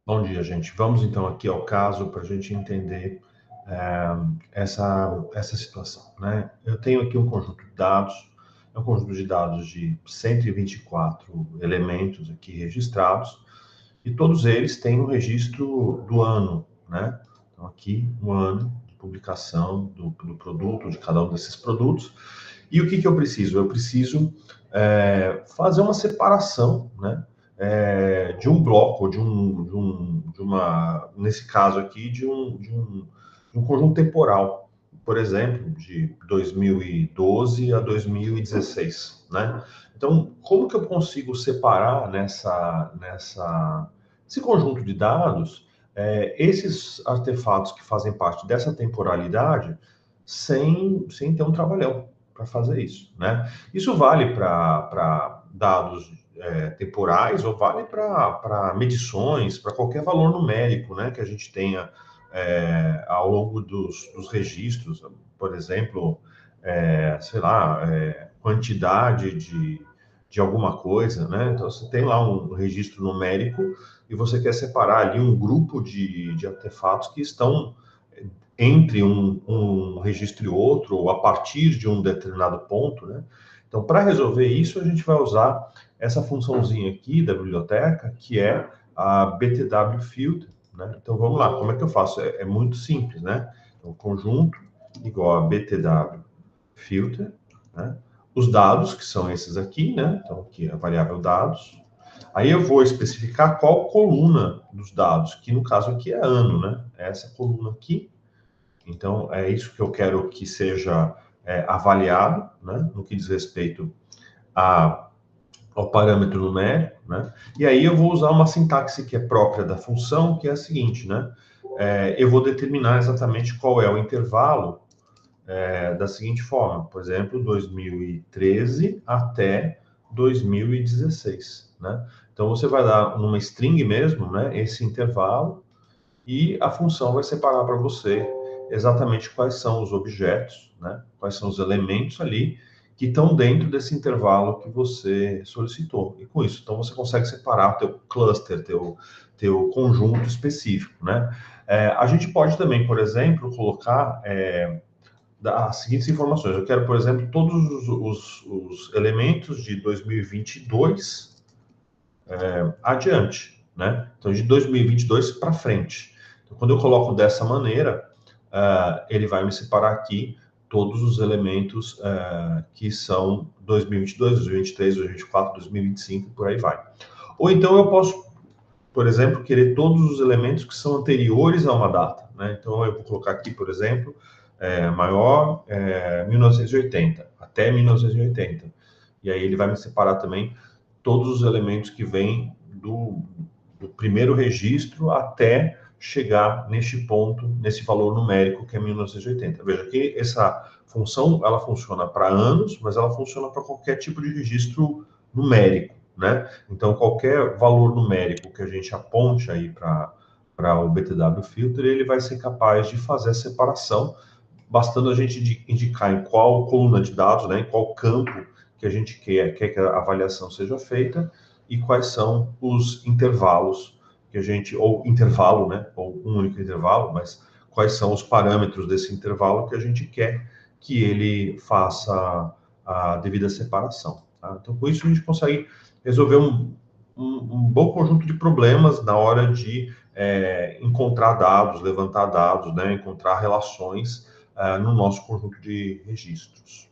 Bom dia, gente. Vamos então aqui ao caso para a gente entender essa situação, né? Eu tenho aqui um conjunto de dados, é um conjunto de dados de 124 elementos aqui registrados, e todos eles têm um registro do ano, né? Então aqui um ano de publicação do produto, de cada um desses produtos. E o que eu preciso? Eu preciso fazer uma separação, né? De um bloco, nesse caso aqui, de um conjunto temporal, por exemplo, de 2012 a 2016, né? Então, como que eu consigo separar esse conjunto de dados, esses artefatos que fazem parte dessa temporalidade, sem ter um trabalhão para fazer isso, né? Isso vale para dados temporais ou vale para medições, para qualquer valor numérico, né, que a gente tenha ao longo dos registros, por exemplo, sei lá, quantidade de alguma coisa, né? Então você tem lá um registro numérico e você quer separar ali um grupo de artefatos que estão entre um registro e outro, ou a partir de um determinado ponto, né? Então, para resolver isso, a gente vai usar essa funçãozinha aqui da biblioteca, que é a BTW Filter, né? Então, vamos lá, como é que eu faço? É muito simples, né? Então, conjunto igual a BTW Filter, né? Os dados, que são esses aqui, né? Então, aqui é a variável dados. Aí eu vou especificar qual coluna dos dados, que no caso aqui é ano, né? É essa coluna aqui. Então, é isso que eu quero que seja avaliado, né, no que diz respeito a, ao parâmetro numérico, né? E aí eu vou usar uma sintaxe que é própria da função, que é a seguinte, né? Eu vou determinar exatamente qual é o intervalo da seguinte forma, por exemplo, 2013 até 2016, né? Então, você vai dar numa string mesmo, né, esse intervalo, e a função vai separar para você exatamente quais são os objetos, né? Quais são os elementos ali que estão dentro desse intervalo que você solicitou. E com isso, então você consegue separar teu cluster, teu conjunto específico, né? A gente pode também, por exemplo, colocar as seguintes informações. Eu quero, por exemplo, todos os elementos de 2022 adiante, né? Então, de 2022 para frente. Então, quando eu coloco dessa maneira, ele vai me separar aqui todos os elementos que são 2022, 2023, 2024, 2025 e por aí vai. Ou então eu posso, por exemplo, querer todos os elementos que são anteriores a uma data, né? Então eu vou colocar aqui, por exemplo, maior 1980, até 1980. E aí ele vai me separar também todos os elementos que vêm do primeiro registro até chegar neste ponto, nesse valor numérico que é 1980. Veja que essa função, ela funciona para anos, mas ela funciona para qualquer tipo de registro numérico, né? Então, qualquer valor numérico que a gente aponte aí para o BTW Filter, ele vai ser capaz de fazer a separação, bastando a gente indicar em qual coluna de dados, né, em qual campo que a gente quer que a avaliação seja feita e quais são os intervalos que a gente, ou intervalo, né, ou um único intervalo, mas quais são os parâmetros desse intervalo que a gente quer que ele faça a devida separação. Tá? Então, com isso, a gente consegue resolver um bom conjunto de problemas na hora de encontrar dados, levantar dados, né, encontrar relações no nosso conjunto de registros.